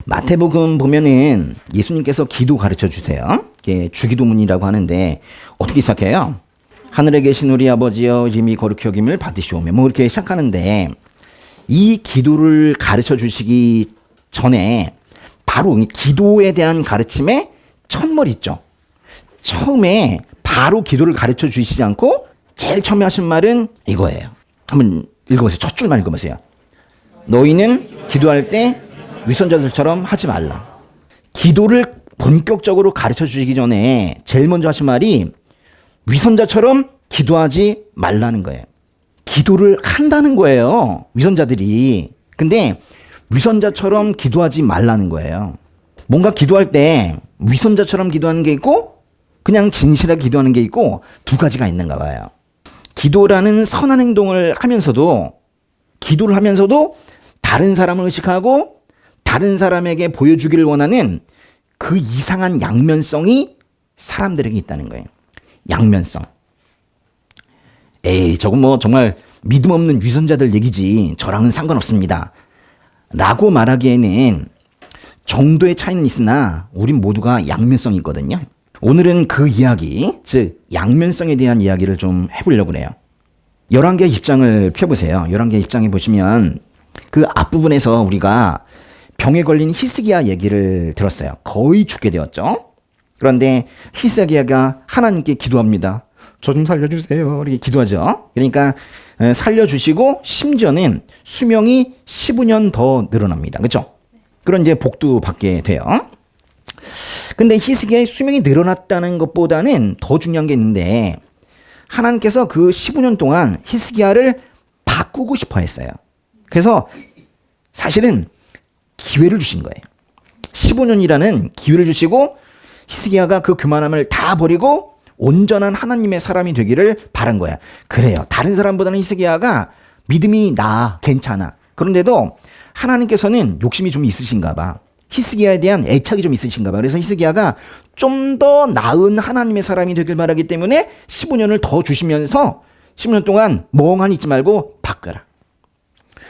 마태복음 보면은 예수님께서 기도 가르쳐 주세요. 이게 주기도문이라고 하는데 어떻게 시작해요? 하늘에 계신 우리 아버지여 이름이 거룩히 여김을 받으시오며 뭐 이렇게 시작하는데 이 기도를 가르쳐 주시기 전에 바로 기도에 대한 가르침의 첫머리 있죠. 처음에 바로 기도를 가르쳐 주시지 않고 제일 처음에 하신 말은 이거예요. 한번 읽어보세요. 첫 줄만 읽어보세요. 너희는 기도할 때 위선자들처럼 하지 말라. 기도를 본격적으로 가르쳐 주시기 전에 제일 먼저 하신 말이 위선자처럼 기도하지 말라는 거예요. 기도를 한다는 거예요. 위선자들이. 근데 위선자처럼 기도하지 말라는 거예요. 뭔가 기도할 때 위선자처럼 기도하는 게 있고 그냥 진실하게 기도하는 게 있고 두 가지가 있는가 봐요. 기도라는 선한 행동을 하면서도 기도를 하면서도 다른 사람을 의식하고 다른 사람에게 보여주기를 원하는 그 이상한 양면성이 사람들에게 있다는 거예요. 양면성. 에이, 저건 뭐 정말 믿음 없는 위선자들 얘기지. 저랑은 상관없습니다. 라고 말하기에는 정도의 차이는 있으나 우린 모두가 양면성이 있거든요. 오늘은 그 이야기, 즉 양면성에 대한 이야기를 좀 해보려고 해요. 11개 입장을 펴보세요. 11개 입장에 보시면 그 앞부분에서 우리가 병에 걸린 히스기야 얘기를 들었어요. 거의 죽게 되었죠. 그런데 히스기야가 하나님께 기도합니다. 저 좀 살려주세요. 이렇게 기도하죠. 그러니까 살려주시고 심지어는 수명이 15년 더 늘어납니다. 그렇죠? 그런 이제 복도 받게 돼요. 근데 히스기야의 수명이 늘어났다는 것보다는 더 중요한 게 있는데 하나님께서 그 15년 동안 히스기야를 바꾸고 싶어 했어요. 그래서 사실은 기회를 주신 거예요. 15년이라는 기회를 주시고 히스기야가 그 교만함을 다 버리고 온전한 하나님의 사람이 되기를 바란 거야. 그래요. 다른 사람보다는 히스기야가 믿음이 나아, 괜찮아. 그런데도 하나님께서는 욕심이 좀 있으신가 봐. 히스기야에 대한 애착이 좀 있으신가 봐. 그래서 히스기야가 좀 더 나은 하나님의 사람이 되길 바라기 때문에 15년을 더 주시면서 15년 동안 멍하니 있지 말고 바꿔라.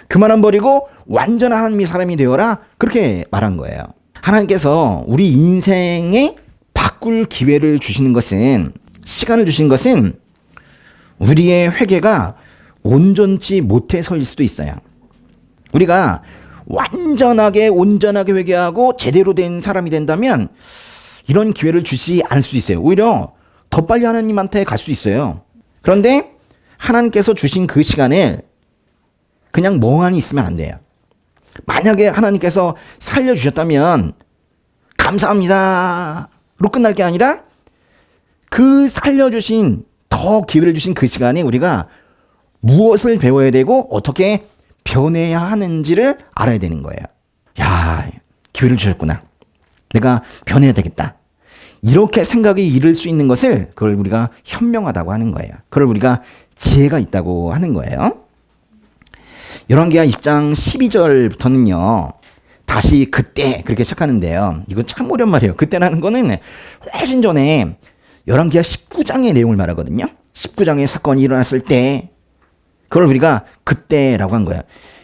교만함 버리고 완전한 하나님의 사람이 되어라. 그렇게 말한 거예요. 하나님께서 우리 인생에 바꿀 기회를 주시는 것은, 시간을 주신 것은 우리의 회개가 온전치 못해서일 수도 있어요. 우리가 완전하게 온전하게 회개하고 제대로 된 사람이 된다면 이런 기회를 주시지 않을 수도 있어요. 오히려 더 빨리 하나님한테 갈 수도 있어요. 그런데 하나님께서 주신 그 시간을 그냥 멍하니 있으면 안 돼요. 만약에 하나님께서 살려주셨다면 감사합니다로 끝날 게 아니라 그 살려주신 더 기회를 주신 그 시간에 우리가 무엇을 배워야 되고 어떻게 변해야 하는지를 알아야 되는 거예요. 야, 기회를 주셨구나. 내가 변해야 되겠다. 이렇게 생각이 이를 수 있는 것을 그걸 우리가 현명하다고 하는 거예요. 그걸 우리가 지혜가 있다고 하는 거예요. 열왕기하 2장 12절부터는요. 다시 그때 그렇게 시작하는데요. 이거 참 어려운 말이에요. 그때라는 거는 훨씬 전에 열왕기하 19장의 내용을 말하거든요. 19장의 사건이 일어났을 때 그걸 우리가 그때라고 한 거예요.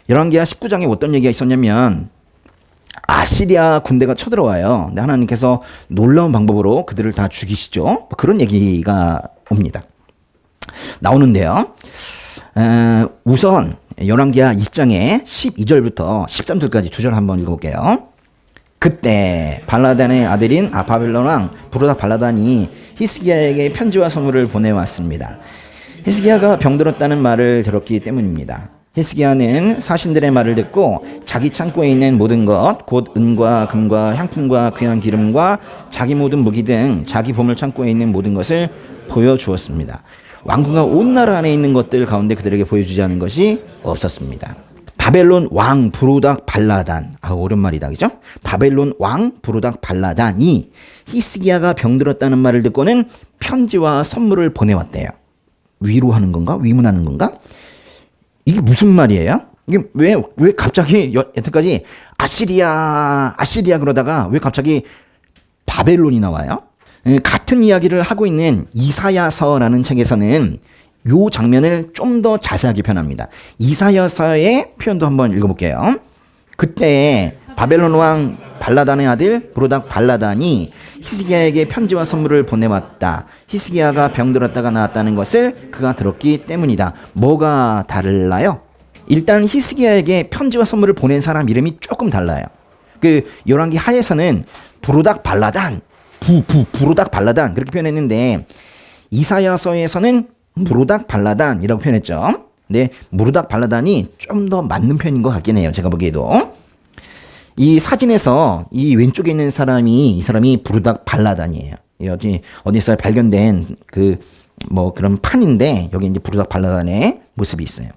열왕기하 19장에 어떤 얘기가 있었냐면 아시리아 군대가 쳐들어와요. 근데 하나님께서 놀라운 방법으로 그들을 다 죽이시죠. 그런 얘기가 옵니다. 나오는데요. 우선 열왕기하 2장의 12절부터 13절까지 두 절 한번 읽어볼게요. 그때 발라단의 아들인 바벨론 왕 부르닥 발라단이 히스기야에게 편지와 선물을 보내왔습니다. 히스기야가 병들었다는 말을 들었기 때문입니다. 히스기야는 사신들의 말을 듣고 자기 창고에 있는 모든 것, 곧 은과 금과 향품과 귀한 기름과 자기 모든 무기 등 자기 보물 창고에 있는 모든 것을 보여주었습니다. 왕궁과 온 나라 안에 있는 것들 가운데 그들에게 보여주지 않은 것이 없었습니다. 바벨론 왕 부르닥 발라단, 오랜말이다, 그죠? 바벨론 왕 부르닥 발라단이 히스기야가 병들었다는 말을 듣고는 편지와 선물을 보내왔대요. 위로하는 건가? 위문하는 건가? 이게 무슨 말이에요? 이게 왜 갑자기 여태까지 아시리아 그러다가 왜 갑자기 바벨론이 나와요? 같은 이야기를 하고 있는 이사야서라는 책에서는 이 장면을 좀 더 자세하게 표현합니다. 이사야서의 표현도 한번 읽어볼게요. 그때 바벨론 왕 발라단의 아들 브로닥 발라단이 히스기야에게 편지와 선물을 보내왔다. 히스기야가 병들었다가 나았다는 것을 그가 들었기 때문이다. 뭐가 달라요? 일단 히스기야에게 편지와 선물을 보낸 사람 이름이 조금 달라요. 그 열왕기 하에서는 브로닥 발라단, 브로닥 발라단 그렇게 표현했는데 이사야서에서는 브로닥 발라단이라고 표현했죠. 근데 브로닥 발라단이 좀 더 맞는 편인 것 같긴 해요. 제가 보기에도. 이 사진에서 이 왼쪽에 있는 이 사람이 브로닥 발라단이에요. 어디서 발견된 그런 판인데 여기 이제 브로닥 발라단의 모습이 있어요.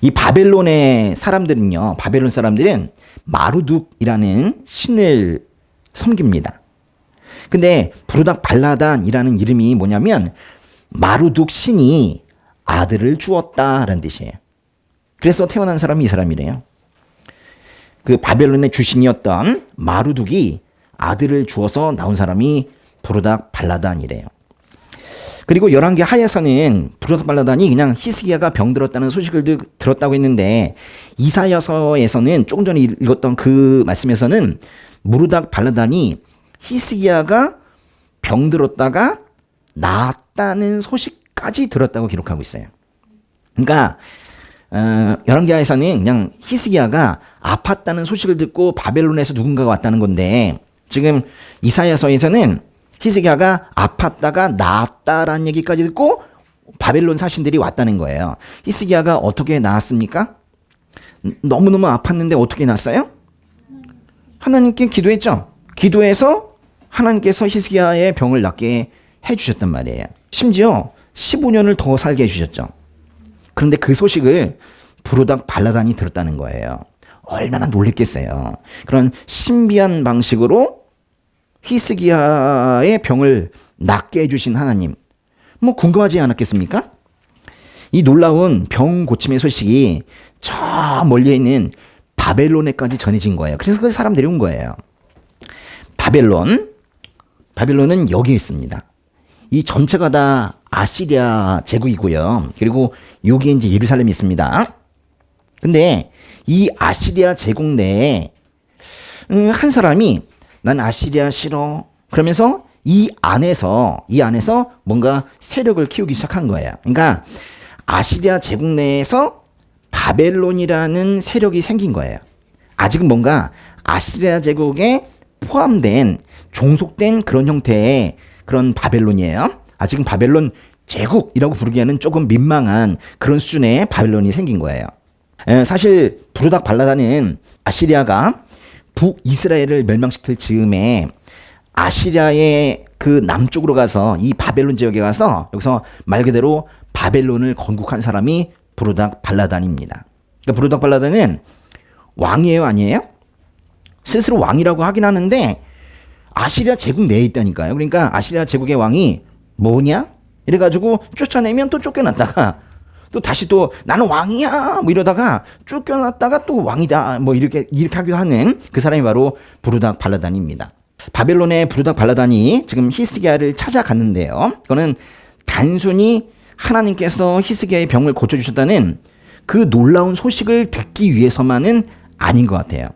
이 바벨론의 사람들은요, 바벨론 사람들은 마루둑이라는 신을 섬깁니다. 근데 브로닥 발라단이라는 이름이 뭐냐면 마루둑 신이 아들을 주었다라는 뜻이에요. 그래서 태어난 사람이 이 사람이래요. 그 바벨론의 주신이었던 마루둑이 아들을 주어서 나온 사람이 브로닥 발라단이래요. 그리고 열왕기 하에서는 브로닥 발라단이 그냥 히스기야가 병들었다는 소식을 들었다고 했는데 이사야서에서는 조금 전에 읽었던 그 말씀에서는 브로닥 발라단이 히스기야가 병들었다가 나았다는 소식까지 들었다고 기록하고 있어요. 그러니까 열왕기하에서는 그냥 히스기야가 아팠다는 소식을 듣고 바벨론에서 누군가가 왔다는 건데 지금 이사야서에서는 히스기야가 아팠다가 나았다라는 얘기까지 듣고 바벨론 사신들이 왔다는 거예요. 히스기야가 어떻게 나았습니까? 너무너무 아팠는데 어떻게 나았어요? 하나님께 기도했죠. 기도해서 하나님께서 히스기야의 병을 낫게 해주셨단 말이에요. 심지어 15년을 더 살게 해주셨죠. 그런데 그 소식을 브로닥 발라단이 들었다는 거예요. 얼마나 놀랬겠어요. 그런 신비한 방식으로 히스기야의 병을 낫게 해주신 하나님, 뭐 궁금하지 않았겠습니까? 이 놀라운 병 고침의 소식이 저 멀리 있는 바벨론에까지 전해진 거예요. 그래서 그 사람들이 온 거예요. 바벨론은 여기 있습니다. 이 전체가 다 아시리아 제국이고요. 그리고 여기 이제 예루살렘이 있습니다. 근데 이 아시리아 제국 내에 한 사람이 난 아시리아 싫어. 그러면서 이 안에서 뭔가 세력을 키우기 시작한 거예요. 그러니까 아시리아 제국 내에서 바벨론이라는 세력이 생긴 거예요. 아직은 뭔가 아시리아 제국에 포함된 종속된 그런 형태의 그런 바벨론이에요. 아직은 바벨론 제국이라고 부르기에는 조금 민망한 그런 수준의 바벨론이 생긴 거예요. 사실 브로닥 발라단은 아시리아가 북이스라엘을 멸망시킬 즈음에 아시리아의 그 남쪽으로 가서 이 바벨론 지역에 가서 여기서 말 그대로 바벨론을 건국한 사람이 브로닥 발라단입니다. 그러니까 브로닥 발라단은 왕이에요, 아니에요? 스스로 왕이라고 하긴 하는데 아시리아 제국 내에 있다니까요. 그러니까 아시리아 제국의 왕이 뭐냐? 이래가지고 쫓아내면 또 쫓겨났다가 또 다시 또 나는 왕이야 뭐 이러다가 쫓겨났다가 또 왕이다 뭐 이렇게 하기도 하는 그 사람이 바로 브로닥 발라단입니다. 바벨론의 브로닥 발라단이 지금 히스기야를 찾아갔는데요. 그거는 단순히 하나님께서 히스기야의 병을 고쳐주셨다는 그 놀라운 소식을 듣기 위해서만은 아닌 것 같아요.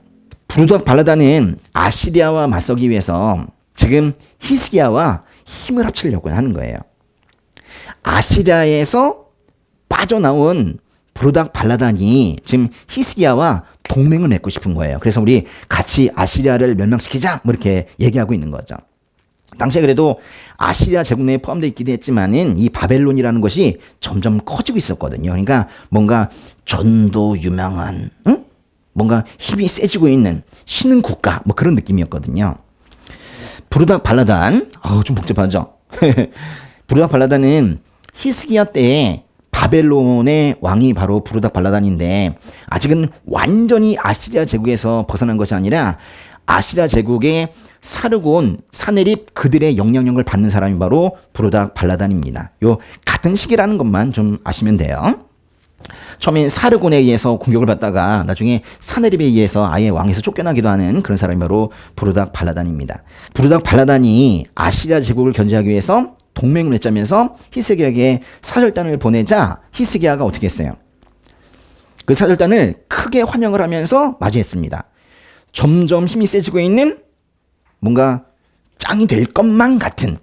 브로닥 발라단은 아시리아와 맞서기 위해서 지금 히스기야와 힘을 합치려고 하는 거예요. 아시리아에서 빠져나온 브로닥 발라단이 지금 히스기야와 동맹을 맺고 싶은 거예요. 그래서 우리 같이 아시리아를 멸망시키자 뭐 이렇게 얘기하고 있는 거죠. 당시에 그래도 아시리아 제국 내에 포함되어 있기도 했지만은 이 바벨론이라는 것이 점점 커지고 있었거든요. 그러니까 뭔가 전도 유명한, 뭔가 힘이 세지고 있는 신흥 국가 뭐 그런 느낌이었거든요. 브로닥 발라단, 좀 복잡하죠. 브로닥 발라단은 히스기야 때에 바벨론의 왕이 바로 브로닥 발라단인데 아직은 완전히 아시리아 제국에서 벗어난 것이 아니라 아시리아 제국의 사르곤, 사네립 그들의 영향력을 받는 사람이 바로 브로닥 발라단입니다. 요 같은 시기라는 것만 좀 아시면 돼요. 처음엔 사르곤에 의해서 공격을 받다가 나중에 사네립에 의해서 아예 왕에서 쫓겨나기도 하는 그런 사람이 바로 브로닥 발라단입니다. 브로닥 발라단이 아시리아 제국을 견제하기 위해서 동맹을 맺자면서 히스기야에게 사절단을 보내자 히스기야가 어떻게 했어요? 그 사절단을 크게 환영을 하면서 맞이했습니다. 점점 힘이 세지고 있는 뭔가 짱이 될 것만 같은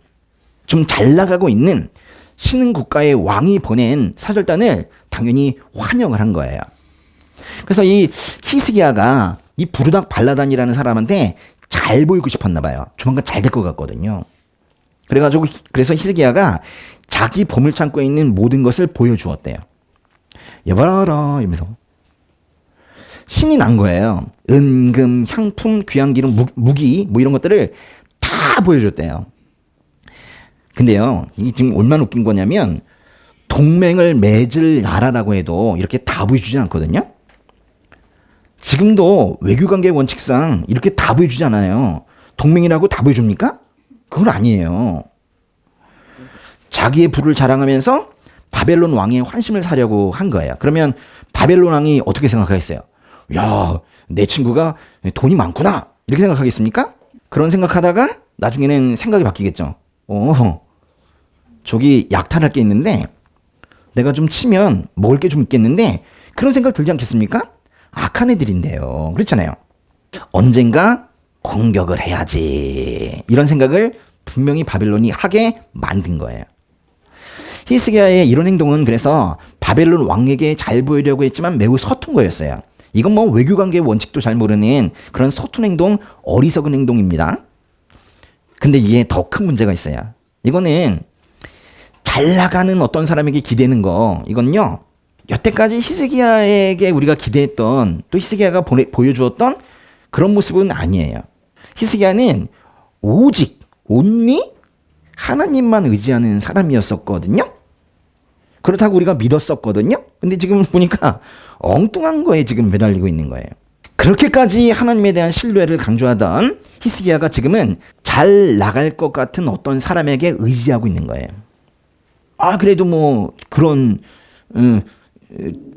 좀 잘 나가고 있는 신흥 국가의 왕이 보낸 사절단을 당연히 환영을 한 거예요. 그래서 이 히스기야가 이 부르닥 발라단이라는 사람한테 잘 보이고 싶었나 봐요. 조만간 잘 될 것 같거든요. 그래서 히스기야가 자기 보물창고에 있는 모든 것을 보여주었대요. 여봐라 이러면서 신이 난 거예요. 은금, 향품, 귀한기름, 무기 뭐 이런 것들을 다 보여줬대요. 근데요, 이게 지금 얼마나 웃긴 거냐면 동맹을 맺을 나라라고 해도 이렇게 다 보여주지 않거든요. 지금도 외교관계 원칙상 이렇게 다 보여주지 않아요. 동맹이라고 다 보여줍니까? 그건 아니에요. 자기의 부를 자랑하면서 바벨론 왕의 환심을 사려고 한 거예요. 그러면 바벨론 왕이 어떻게 생각하겠어요? 야, 내 친구가 돈이 많구나 이렇게 생각하겠습니까? 그런 생각하다가 나중에는 생각이 바뀌겠죠. 저기 약탈할 게 있는데 내가 좀 치면 먹을 게 좀 있겠는데 그런 생각 들지 않겠습니까? 악한 애들인데요. 그렇잖아요. 언젠가 공격을 해야지 이런 생각을 분명히 바벨론이 하게 만든 거예요. 히스기야의 이런 행동은 그래서 바벨론 왕에게 잘 보이려고 했지만 매우 서툰 거였어요. 이건 뭐 외교관계의 원칙도 잘 모르는 그런 서툰 행동, 어리석은 행동입니다. 근데 이게 더 큰 문제가 있어요. 이거는 잘 나가는 어떤 사람에게 기대는 거, 이건요, 여태까지 히스기야에게 우리가 기대했던, 또 히스기야가 보여주었던 그런 모습은 아니에요. 히스기야는 오직, 온리 하나님만 의지하는 사람이었었거든요. 그렇다고 우리가 믿었었거든요. 근데 지금 보니까 엉뚱한 거에 지금 매달리고 있는 거예요. 그렇게까지 하나님에 대한 신뢰를 강조하던 히스기야가 지금은 잘 나갈 것 같은 어떤 사람에게 의지하고 있는 거예요. 그래도 뭐 그런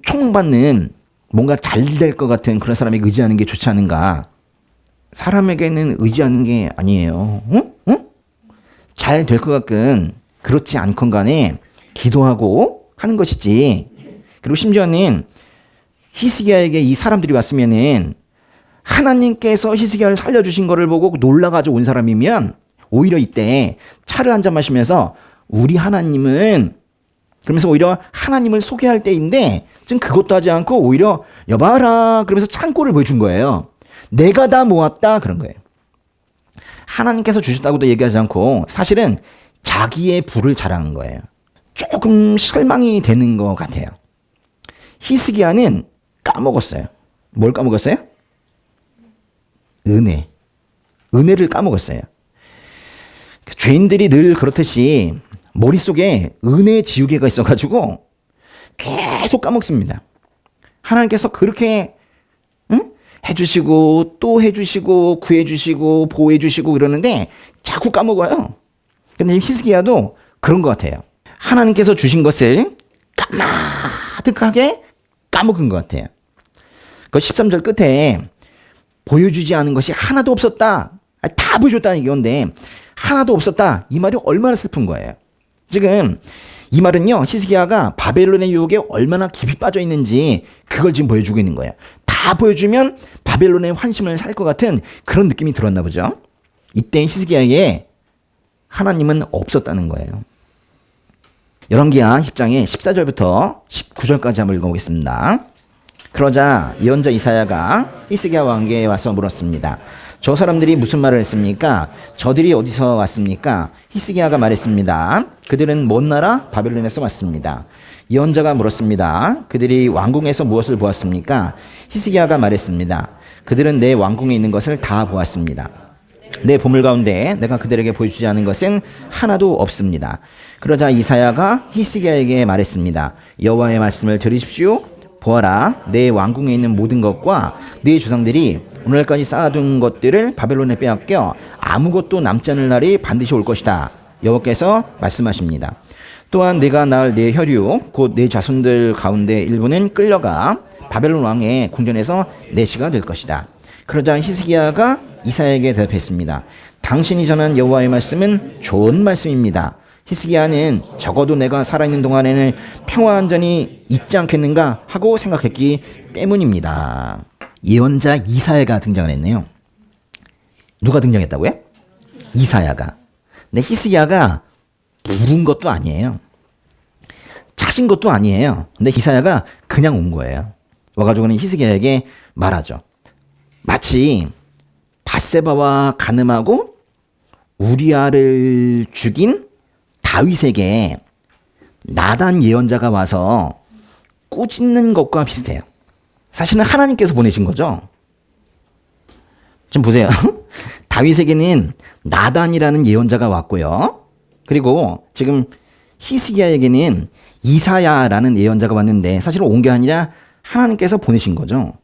총받는 뭔가 잘 될 것 같은 그런 사람에게 의지하는 게 좋지 않은가? 사람에게는 의지하는 게 아니에요. 잘 될 것 같건 그렇지 않건 간에 기도하고 하는 것이지. 그리고 심지어는 히스기야에게 이 사람들이 왔으면은 하나님께서 히스기야를 살려주신 거를 보고 놀라가지고 온 사람이면 오히려 이때 차를 한잔 마시면서 우리 하나님은, 그러면서 오히려 하나님을 소개할 때인데 지금 그것도 하지 않고 오히려 여봐라 그러면서 창고를 보여준 거예요. 내가 다 모았다 그런 거예요. 하나님께서 주셨다고도 얘기하지 않고 사실은 자기의 부를 자랑한 거예요. 조금 실망이 되는 것 같아요. 히스기야는 까먹었어요. 뭘 까먹었어요? 은혜를 까먹었어요. 죄인들이 늘 그렇듯이 머릿속에 은혜 지우개가 있어가지고 계속 까먹습니다. 하나님께서 그렇게 해주시고 또 해주시고 구해주시고 보호해주시고 그러는데 자꾸 까먹어요. 근데 히스기야도 그런 것 같아요. 하나님께서 주신 것을 까마득하게 까먹은 것 같아요. 그 13절 끝에 보여주지 않은 것이 하나도 없었다. 다 보여줬다는 이건데 하나도 없었다. 이 말이 얼마나 슬픈 거예요. 지금 이 말은요, 히스기야가 바벨론의 유혹에 얼마나 깊이 빠져 있는지 그걸 지금 보여주고 있는 거예요. 다 보여주면 바벨론의 환심을 살 것 같은 그런 느낌이 들었나 보죠. 이때 히스기야에 하나님은 없었다는 거예요. 열왕기하 10장의 14절부터 19절까지 한번 읽어보겠습니다. 그러자 예언자 이사야가 히스기야 왕에게 와서 물었습니다. 저 사람들이 무슨 말을 했습니까? 저들이 어디서 왔습니까? 히스기야가 말했습니다. 그들은 먼 나라 바벨론에서 왔습니다. 예언자가 물었습니다. 그들이 왕궁에서 무엇을 보았습니까? 히스기야가 말했습니다. 그들은 내 왕궁에 있는 것을 다 보았습니다. 내 보물 가운데 내가 그들에게 보여주지 않은 것은 하나도 없습니다. 그러자 이사야가 히스기야에게 말했습니다. 여호와의 말씀을 들으십시오. 보아라, 내 왕궁에 있는 모든 것과 네 조상들이 오늘까지 쌓아둔 것들을 바벨론에 빼앗겨 아무것도 남지 않을 날이 반드시 올 것이다. 여호와께서 말씀하십니다. 또한 내가 낳을 내 혈육 곧 내 자손들 가운데 일부는 끌려가 바벨론 왕의 궁전에서 내시가 될 것이다. 그러자 히스기야가 이사야에게 대답했습니다. 당신이 전한 여호와의 말씀은 좋은 말씀입니다. 히스기야는 적어도 내가 살아있는 동안에는 평화 안전이 있지 않겠는가 하고 생각했기 때문입니다. 예언자 이사야가 등장을 했네요. 누가 등장했다고요? 이사야가. 근데 히스기야가 부른 것도 아니에요. 찾은 것도 아니에요. 근데 이사야가 그냥 온 거예요. 와가지고는 히스기야에게 말하죠. 마치 밧세바와 간음하고 우리아를 죽인 다윗에게 나단 예언자가 와서 꾸짖는 것과 비슷해요. 사실은 하나님께서 보내신 거죠. 좀 보세요. 다윗에게는 나단이라는 예언자가 왔고요. 그리고 지금 히스기야에게는 이사야라는 예언자가 왔는데 사실은 온 게 아니라 하나님께서 보내신 거죠.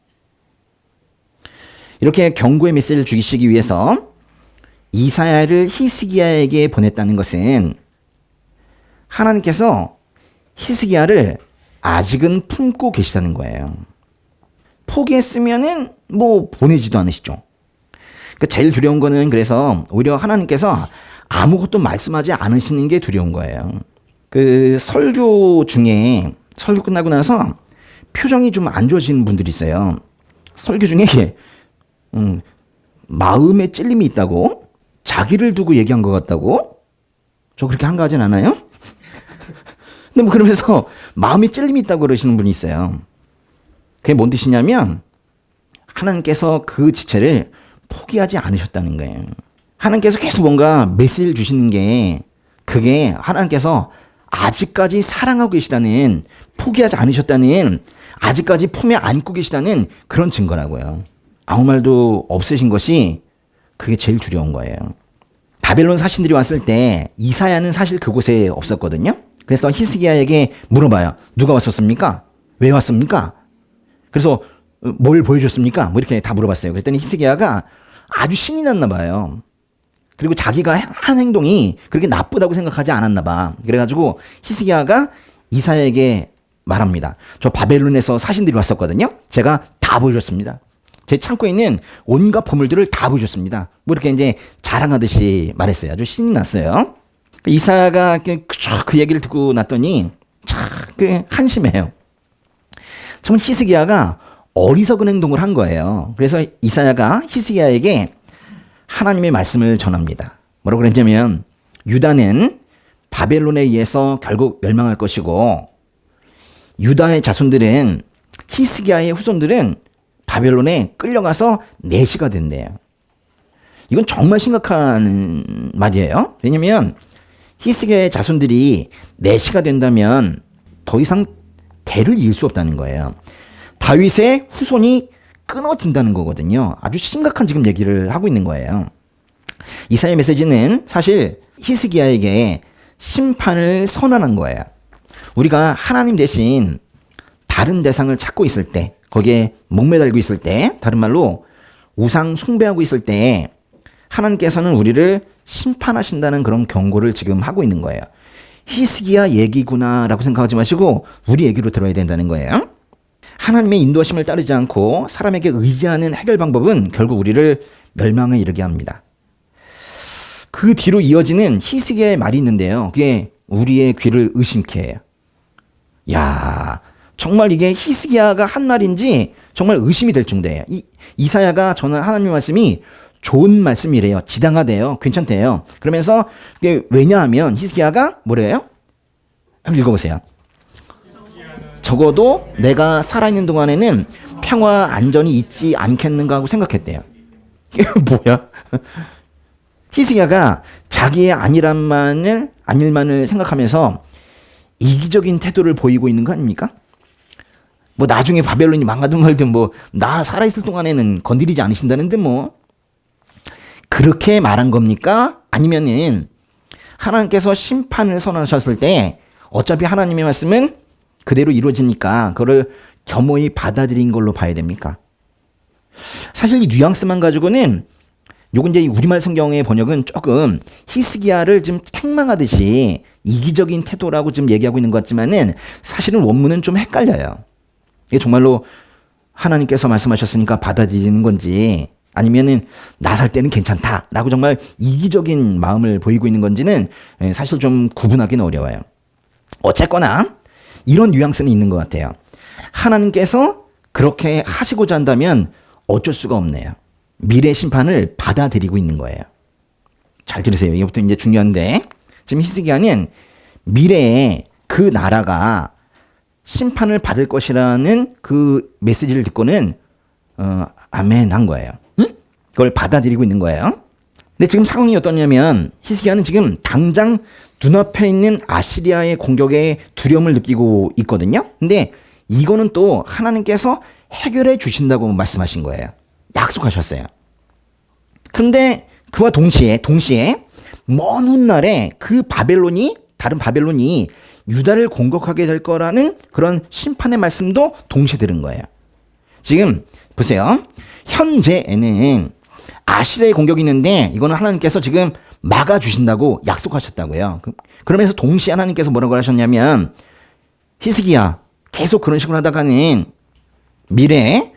이렇게 경고의 메시지를 주시기 위해서 이사야를 히스기야에게 보냈다는 것은 하나님께서 히스기야를 아직은 품고 계시다는 거예요. 포기했으면은 뭐 보내지도 않으시죠. 그러니까 제일 두려운 거는 그래서 오히려 하나님께서 아무것도 말씀하지 않으시는 게 두려운 거예요. 그 설교 중에 설교 끝나고 나서 표정이 좀 안 좋아지는 분들이 있어요. 설교 중에 마음에 찔림이 있다고? 자기를 두고 얘기한 것 같다고? 저 그렇게 한가하진 않아요? 근데 뭐 그러면서 마음에 찔림이 있다고 그러시는 분이 있어요. 그게 뭔 뜻이냐면 하나님께서 그 지체를 포기하지 않으셨다는 거예요. 하나님께서 계속 뭔가 메시지를 주시는 게 그게 하나님께서 아직까지 사랑하고 계시다는, 포기하지 않으셨다는, 아직까지 품에 안고 계시다는 그런 증거라고요. 아무 말도 없으신 것이 그게 제일 두려운 거예요. 바벨론 사신들이 왔을 때 이사야는 사실 그곳에 없었거든요. 그래서 히스기야에게 물어봐요. 누가 왔었습니까? 왜 왔습니까? 그래서 뭘 보여줬습니까? 뭐 이렇게 다 물어봤어요. 그랬더니 히스기야가 아주 신이 났나 봐요. 그리고 자기가 한 행동이 그렇게 나쁘다고 생각하지 않았나 봐. 그래가지고 히스기야가 이사야에게 말합니다. 저 바벨론에서 사신들이 왔었거든요. 제가 다 보여줬습니다. 제 창고에 있는 온갖 보물들을 다 보여줬습니다. 뭐 이렇게 이제 자랑하듯이 말했어요. 아주 신이 났어요. 이사야가 그 얘기를 듣고 났더니 참 한심해요. 정말 히스기야가 어리석은 행동을 한 거예요. 그래서 이사야가 히스기야에게 하나님의 말씀을 전합니다. 뭐라고 그랬냐면 유다는 바벨론에 의해서 결국 멸망할 것이고 유다의 자손들은, 히스기야의 후손들은 바벨론에 끌려가서 내시가 된대요. 이건 정말 심각한 말이에요. 왜냐하면 히스기야의 자손들이 내시가 된다면 더 이상 대를 이을 수 없다는 거예요. 다윗의 후손이 끊어진다는 거거든요. 아주 심각한 지금 얘기를 하고 있는 거예요. 이사야 메시지는 사실 히스기야에게 심판을 선언한 거예요. 우리가 하나님 대신 다른 대상을 찾고 있을 때, 거기에 목매달고 있을 때, 다른 말로 우상 숭배하고 있을 때 하나님께서는 우리를 심판하신다는 그런 경고를 지금 하고 있는 거예요. 히스기야 얘기구나라고 생각하지 마시고 우리 얘기로 들어야 된다는 거예요. 하나님의 인도하심을 따르지 않고 사람에게 의지하는 해결 방법은 결국 우리를 멸망에 이르게 합니다. 그 뒤로 이어지는 히스기야의 말이 있는데요. 그게 우리의 귀를 의심케 해요. 야, 정말 이게 히스기야가 한 말인지 정말 의심이 될 정도예요. 이사야가 전한 하나님의 말씀이 좋은 말씀이래요. 지당하대요. 괜찮대요. 그러면서 이게 왜냐하면 히스기야가 뭐래요? 한번 읽어보세요. 적어도 내가 살아있는 동안에는 평화 안전이 있지 않겠는가 하고 생각했대요. 이게 뭐야? 히스기야가 자기의 안일만을 생각하면서 이기적인 태도를 보이고 있는 거 아닙니까? 뭐 나중에 바벨론이 망하든 말든 뭐 나 살아있을 동안에는 건드리지 않으신다는데 뭐 그렇게 말한 겁니까? 아니면은 하나님께서 심판을 선언하셨을 때 어차피 하나님의 말씀은 그대로 이루어지니까 그거를 겸허히 받아들인 걸로 봐야 됩니까? 사실 이 뉘앙스만 가지고는 요건 이제 우리말 성경의 번역은 조금 히스기야를 좀 책망하듯이 이기적인 태도라고 좀 얘기하고 있는 것 같지만은 사실은 원문은 좀 헷갈려요. 이게 정말로 하나님께서 말씀하셨으니까 받아들이는 건지 아니면은 나 살 때는 괜찮다라고 정말 이기적인 마음을 보이고 있는 건지는 사실 좀 구분하기는 어려워요. 어쨌거나 이런 뉘앙스는 있는 것 같아요. 하나님께서 그렇게 하시고자 한다면 어쩔 수가 없네요. 미래 심판을 받아들이고 있는 거예요. 잘 들으세요. 이것부터 이제 중요한데, 지금 히스기야는 미래에 그 나라가 심판을 받을 것이라는 그 메시지를 듣고는 아멘 한 거예요. 응? 그걸 받아들이고 있는 거예요. 근데 지금 상황이 어떠냐면 히스기야는 지금 당장 눈앞에 있는 아시리아의 공격에 두려움을 느끼고 있거든요. 근데 이거는 또 하나님께서 해결해 주신다고 말씀하신 거예요. 약속하셨어요. 근데 그와 동시에 먼 훗날에 그 다른 바벨론이 유다를 공격하게 될 거라는 그런 심판의 말씀도 동시에 들은 거예요. 지금 보세요. 현재에는 아시리아의 공격이 있는데 이거는 하나님께서 지금 막아주신다고 약속하셨다고요. 그러면서 동시에 하나님께서 뭐라고 하셨냐면 히스기야 계속 그런 식으로 하다가는 미래에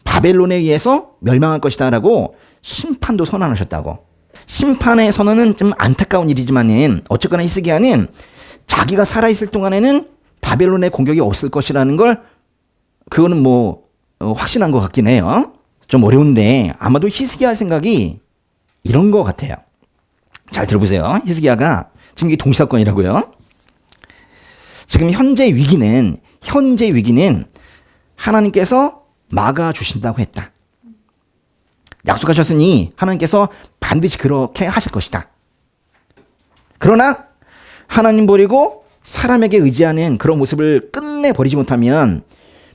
바벨론에 의해서 멸망할 것이다 라고 심판도 선언하셨다고. 심판의 선언은 좀 안타까운 일이지만은 어쨌거나 히스기야는 자기가 살아있을 동안에는 바벨론의 공격이 없을 것이라는 걸 그거는 확신한 것 같긴 해요. 좀 어려운데 아마도 히스기야 생각이 이런 것 같아요. 잘 들어보세요. 히스기야가 지금 이게 동시사건이라고요. 지금 현재 위기는 하나님께서 막아주신다고 했다. 약속하셨으니 하나님께서 반드시 그렇게 하실 것이다. 그러나 하나님 버리고 사람에게 의지하는 그런 모습을 끝내버리지 못하면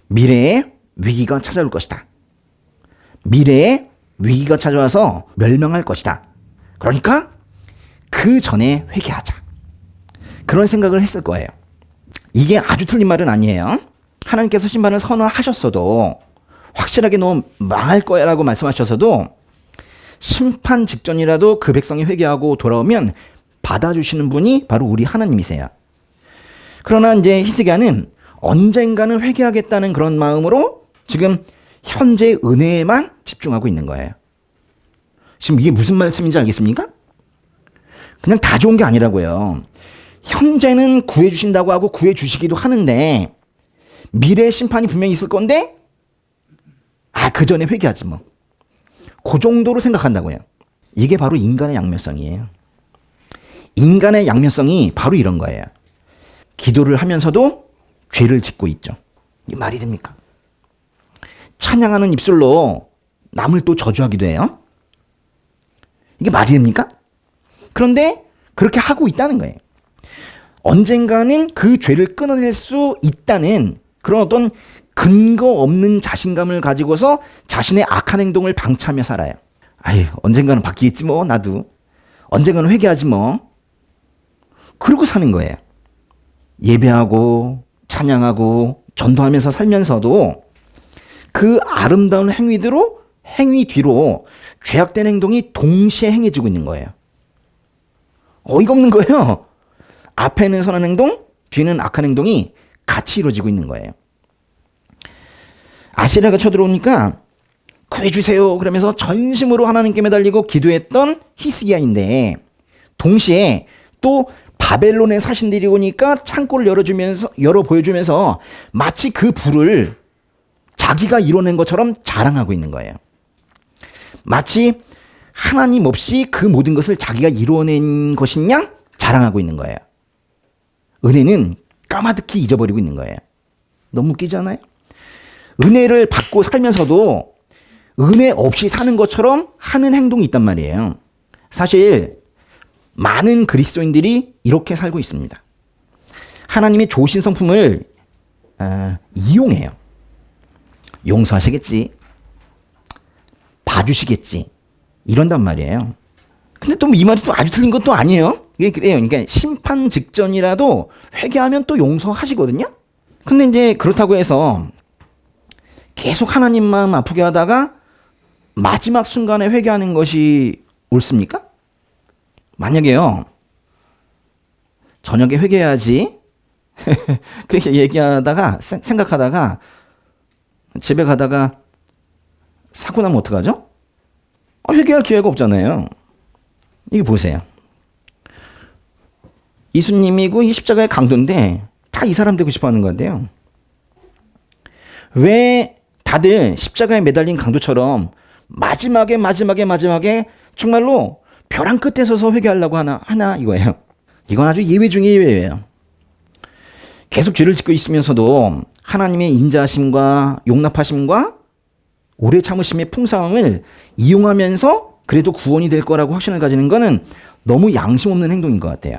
미래에 위기가 찾아올 것이다. 미래에 위기가 찾아와서 멸망할 것이다. 그러니까 그 전에 회개하자. 그런 생각을 했을 거예요. 이게 아주 틀린 말은 아니에요. 하나님께서 심판을 선언하셨어도 확실하게 너 망할 거야 라고 말씀하셔서도 심판 직전이라도 그 백성이 회개하고 돌아오면 받아주시는 분이 바로 우리 하나님이세요. 그러나 이제 히스기야는 언젠가는 회개하겠다는 그런 마음으로 지금 현재의 은혜에만 집중하고 있는 거예요. 지금 이게 무슨 말씀인지 알겠습니까? 그냥 다 좋은 게 아니라고요. 현재는 구해주신다고 하고 구해주시기도 하는데 미래의 심판이 분명히 있을 건데 그 전에 회개하지 뭐. 그 정도로 생각한다고요. 이게 바로 인간의 양면성이에요. 인간의 양면성이 바로 이런 거예요. 기도를 하면서도 죄를 짓고 있죠. 이 말이 됩니까? 찬양하는 입술로 남을 또 저주하기도 해요. 이게 말이 됩니까? 그런데 그렇게 하고 있다는 거예요. 언젠가는 그 죄를 끊어낼 수 있다는 그런 어떤 근거 없는 자신감을 가지고서 자신의 악한 행동을 방치하며 살아요. 언젠가는 바뀌겠지 뭐 나도. 언젠가는 회개하지 뭐. 그러고 사는 거예요. 예배하고 찬양하고 전도하면서 살면서도 그 아름다운 행위 뒤로 죄악된 행동이 동시에 행해지고 있는 거예요. 어이가 없는 거예요. 앞에는 선한 행동, 뒤에는 악한 행동이 같이 이루어지고 있는 거예요. 아시리아가 쳐들어오니까 구해주세요 그러면서 전심으로 하나님께 매달리고 기도했던 히스기야인데 동시에 또 바벨론의 사신들이 오니까 창고를 열어 보여주면서 마치 그 부를 자기가 이뤄낸 것처럼 자랑하고 있는 거예요. 마치 하나님 없이 그 모든 것을 자기가 이뤄낸 것이냐 자랑하고 있는 거예요. 은혜는 까마득히 잊어버리고 있는 거예요. 너무 웃기지 않아요? 은혜를 받고 살면서도 은혜 없이 사는 것처럼 하는 행동이 있단 말이에요. 사실 많은 그리스도인들이 이렇게 살고 있습니다. 하나님이 주신 성품을 이용해요. 용서하시겠지, 봐주시겠지 이런단 말이에요. 근데 또 이 말이 또 아주 틀린 것도 아니에요. 이게 그래요. 그러니까 심판 직전이라도 회개하면 또 용서하시거든요. 근데 이제 그렇다고 해서 계속 하나님 마음 아프게 하다가 마지막 순간에 회개하는 것이 옳습니까? 만약에요, 저녁에 회개해야지 그렇게 얘기하다가 생각하다가 집에 가다가 사고 나면 어떡하죠? 회개할 기회가 없잖아요. 이거 보세요. 예수님이고 이 십자가의 강도인데 다 이 사람 되고 싶어 하는 건데요. 왜 다들 십자가에 매달린 강도처럼 마지막에 정말로 벼랑 끝에 서서 회개하려고 하나 이거예요. 이건 아주 예외 중에 예외예요. 계속 죄를 짓고 있으면서도 하나님의 인자하심과 용납하심과 오래 참으심의 풍성함을 이용하면서 그래도 구원이 될 거라고 확신을 가지는 것은 너무 양심 없는 행동인 것 같아요.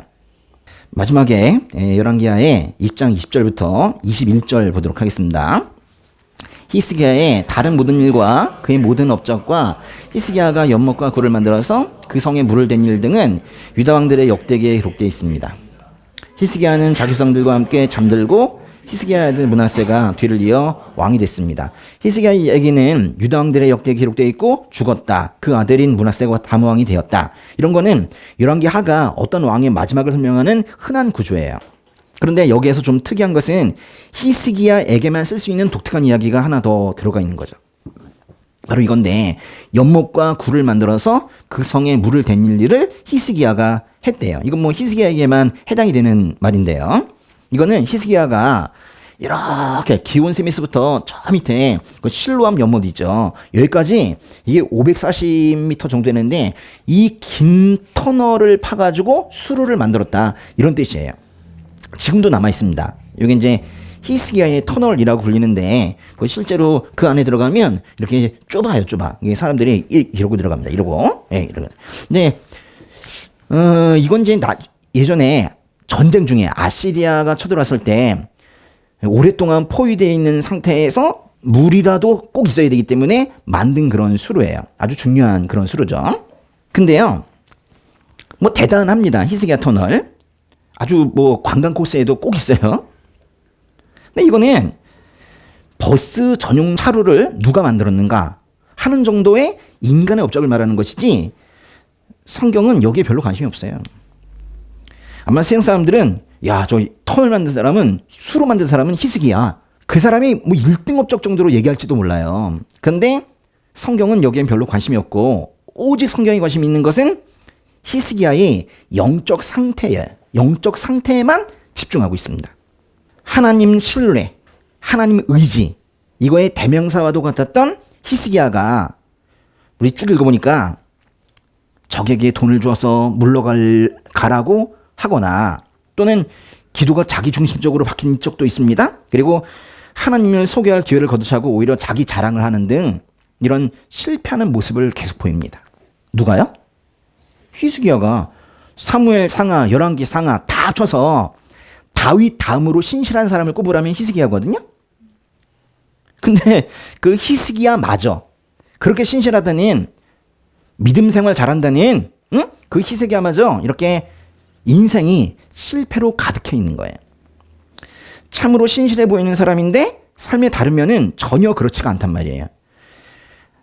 마지막에 열왕기하의 20장 20절부터 21절 보도록 하겠습니다. 히스기야의 다른 모든 일과 그의 모든 업적과 히스기야가 연못과 굴을 만들어서 그 성에 물을 댄 일 등은 유다 왕들의 역대기에 기록되어 있습니다. 히스기야는 자주성들과 함께 잠들고 히스기야의 아들 므낫세가 뒤를 이어 왕이 됐습니다. 히스기야의 얘기는 유다 왕들의 역대에 기록되어 있고 죽었다. 그 아들인 므낫세가 다음 왕이 되었다. 이런 거는 열왕기하가 어떤 왕의 마지막을 설명하는 흔한 구조예요. 그런데 여기에서 좀 특이한 것은 히스기야에게만 쓸 수 있는 독특한 이야기가 하나 더 들어가 있는 거죠. 바로 이건데 연못과 굴을 만들어서 그 성에 물을 댄 일을 히스기야가 했대요. 이건 뭐 히스기야에게만 해당이 되는 말인데요. 이거는 히스기야가 이렇게 기온세미스부터 저 밑에 그 실로암 연못 있죠. 여기까지 이게 540m 정도 되는데 이 긴 터널을 파가지고 수로를 만들었다. 이런 뜻이에요. 지금도 남아 있습니다. 여기 이제 히스기야의 터널이라고 불리는데 실제로 그 안에 들어가면 이렇게 좁아요, 좁아. 이게 사람들이 이러고 들어갑니다. 이러고, 이러고. 근데 이건 이제 예전에 전쟁 중에 아시리아가 쳐들어왔을 때 오랫동안 포위되어 있는 상태에서 물이라도 꼭 있어야 되기 때문에 만든 그런 수로예요. 아주 중요한 그런 수로죠. 근데요, 뭐 대단합니다. 히스기야 터널. 아주 뭐 관광 코스에도 꼭 있어요. 근데 이거는 버스 전용 차로를 누가 만들었는가 하는 정도의 인간의 업적을 말하는 것이지 성경은 여기에 별로 관심이 없어요. 아마 세상 사람들은 야, 저 터널 만든 사람은 수로 만든 사람은 히스기야. 그 사람이 뭐 1등 업적 정도로 얘기할지도 몰라요. 그런데 성경은 여기엔 별로 관심이 없고 오직 성경이 관심이 있는 것은 히스기야의 영적 상태에만 집중하고 있습니다. 하나님 신뢰, 하나님 의지, 이거의 대명사와도 같았던 히스기야가 우리 쭉 읽어보니까 적에게 돈을 주어서 물러가라고 하거나 또는 기도가 자기 중심적으로 바뀐 적도 있습니다. 그리고 하나님을 소개할 기회를 거두차고 오히려 자기 자랑을 하는 등 이런 실패하는 모습을 계속 보입니다. 누가요? 히스기야가 사무엘 상하, 열왕기 상하 다 합쳐서 다윗 다음으로 신실한 사람을 꼽으라면 히스기야거든요. 근데 그 히스기야마저 그렇게 신실하다는 믿음 생활 잘한다는 그 히스기야마저 이렇게 인생이 실패로 가득해 있는 거예요. 참으로 신실해 보이는 사람인데 삶의 다른 면은 전혀 그렇지가 않단 말이에요.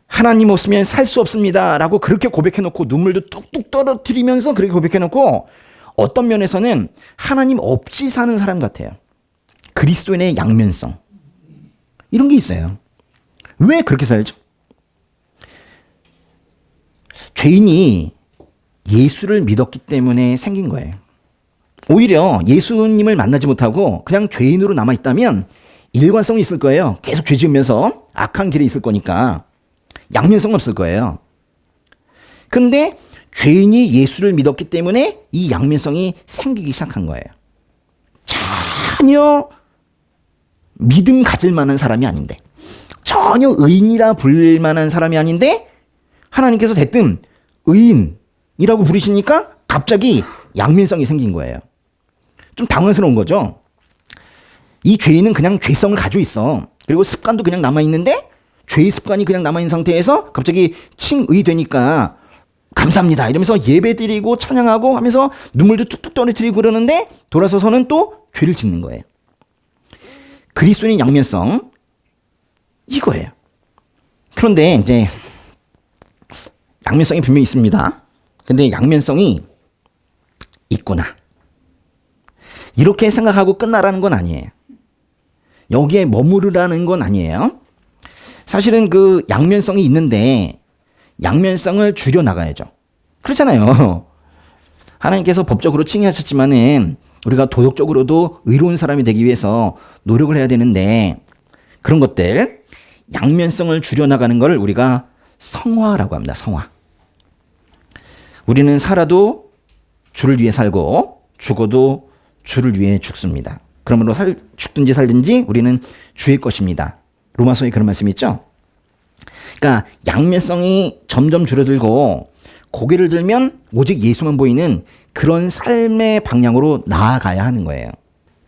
하나님 없으면 살 수 없습니다 라고 그렇게 고백해놓고 눈물도 뚝뚝 떨어뜨리면서 그렇게 고백해놓고 어떤 면에서는 하나님 없이 사는 사람 같아요. 그리스도인의 양면성 이런 게 있어요. 왜 그렇게 살죠? 죄인이 예수를 믿었기 때문에 생긴 거예요. 오히려 예수님을 만나지 못하고 그냥 죄인으로 남아있다면 일관성이 있을 거예요. 계속 죄 지으면서 악한 길에 있을 거니까 양면성 없을 거예요. 근데 죄인이 예수를 믿었기 때문에 이 양면성이 생기기 시작한 거예요. 전혀 믿음 가질 만한 사람이 아닌데, 전혀 의인이라 부를 만한 사람이 아닌데 하나님께서 대뜸 의인이라고 부르시니까 갑자기 양면성이 생긴 거예요. 좀 당황스러운 거죠. 이 죄인은 그냥 죄성을 가지고 있어. 그리고 습관도 그냥 남아있는데 죄의 습관이 그냥 남아있는 상태에서 갑자기 칭의 되니까 감사합니다 이러면서 예배 드리고 찬양하고 하면서 눈물도 뚝뚝 떨어뜨리고 그러는데 돌아서서는 또 죄를 짓는 거예요. 그리스도인의 양면성 이거예요. 그런데 이제 양면성이 분명히 있습니다. 근데 양면성이 있구나 이렇게 생각하고 끝나라는 건 아니에요. 여기에 머무르라는 건 아니에요. 사실은 그 양면성이 있는데 양면성을 줄여나가야죠. 그렇잖아요. 하나님께서 법적으로 칭의하셨지만은 우리가 도덕적으로도 의로운 사람이 되기 위해서 노력을 해야 되는데 그런 것들 양면성을 줄여나가는 걸 우리가 성화라고 합니다. 성화. 우리는 살아도 주를 위해 살고 죽어도 주를 위해 죽습니다. 그러므로 죽든지 살든지 우리는 주의 것입니다. 로마서에 그런 말씀이 있죠. 그러니까 양면성이 점점 줄어들고 고개를 들면 오직 예수만 보이는 그런 삶의 방향으로 나아가야 하는 거예요.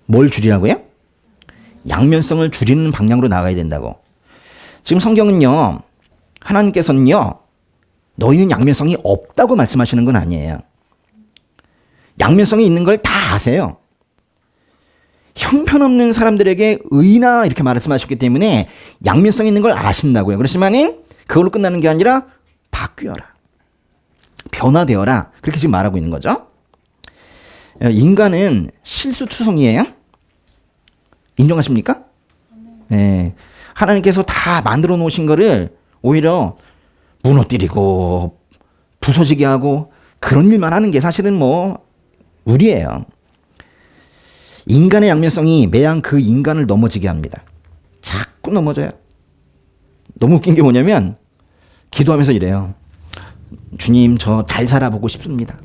뭘 줄이라고요? 양면성을 줄이는 방향으로 나가야 된다고. 지금 성경은요, 하나님께서는요, 너희는 양면성이 없다고 말씀하시는 건 아니에요. 양면성이 있는 걸 다 아세요. 형편없는 사람들에게 의나 이렇게 말씀하셨기 때문에 양면성이 있는 걸 아신다고요. 그렇지만은 그걸로 끝나는 게 아니라 바뀌어라. 변화되어라. 그렇게 지금 말하고 있는 거죠. 인간은 실수투성이에요. 인정하십니까? 네. 하나님께서 다 만들어 놓으신 거를 오히려 무너뜨리고 부서지게 하고 그런 일만 하는 게 사실은 뭐 우리예요. 인간의 양면성이 매양 그 인간을 넘어지게 합니다. 자꾸 넘어져요. 너무 웃긴 게 뭐냐면 기도하면서 이래요. 주님, 저 잘 살아보고 싶습니다.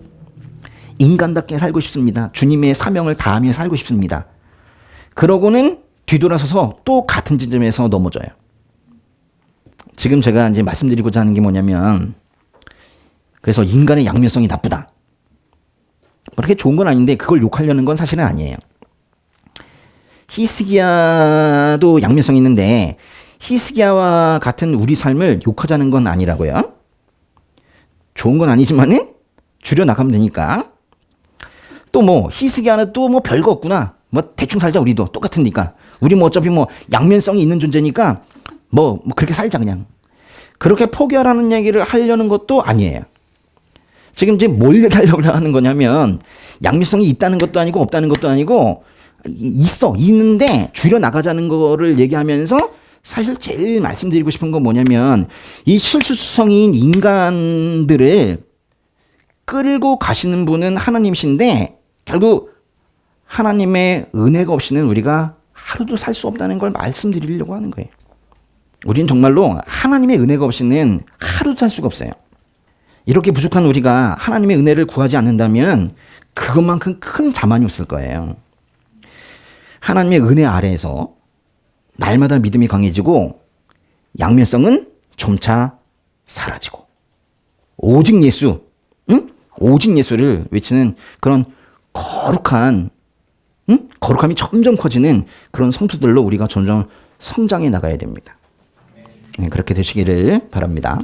인간답게 살고 싶습니다. 주님의 사명을 다하며 살고 싶습니다. 그러고는 뒤돌아서서 또 같은 지점에서 넘어져요. 지금 제가 이제 말씀드리고자 하는 게 뭐냐면, 그래서 인간의 양면성이 나쁘다. 그렇게 좋은 건 아닌데 그걸 욕하려는 건 사실은 아니에요. 히스기야도 양면성이 있는데 히스기야와 같은 우리 삶을 욕하자는 건 아니라고요. 좋은 건 아니지만은 줄여나가면 되니까. 또 뭐 히스기야는 또 뭐 별거 없구나. 뭐 대충 살자 우리도 똑같으니까. 우리 뭐 어차피 뭐 양면성이 있는 존재니까 뭐 그렇게 살자 그냥. 그렇게 포기하라는 얘기를 하려는 것도 아니에요. 지금 이제 뭘 얘기하려고 하는 거냐면 양면성이 있다는 것도 아니고 없다는 것도 아니고 있는데 줄여나가자는 거를 얘기하면서 사실 제일 말씀드리고 싶은 건 뭐냐면 이 실수성인 인간들을 끌고 가시는 분은 하나님이신데 결국 하나님의 은혜가 없이는 우리가 하루도 살 수 없다는 걸 말씀드리려고 하는 거예요. 우리는 정말로 하나님의 은혜가 없이는 하루도 살 수가 없어요. 이렇게 부족한 우리가 하나님의 은혜를 구하지 않는다면 그것만큼 큰 자만이 없을 거예요. 하나님의 은혜 아래에서 날마다 믿음이 강해지고 양면성은 점차 사라지고 오직 예수, 오직 예수를 외치는 그런 거룩한, 거룩함이 점점 커지는 그런 성도들로 우리가 점점 성장해 나가야 됩니다. 네, 그렇게 되시기를 바랍니다.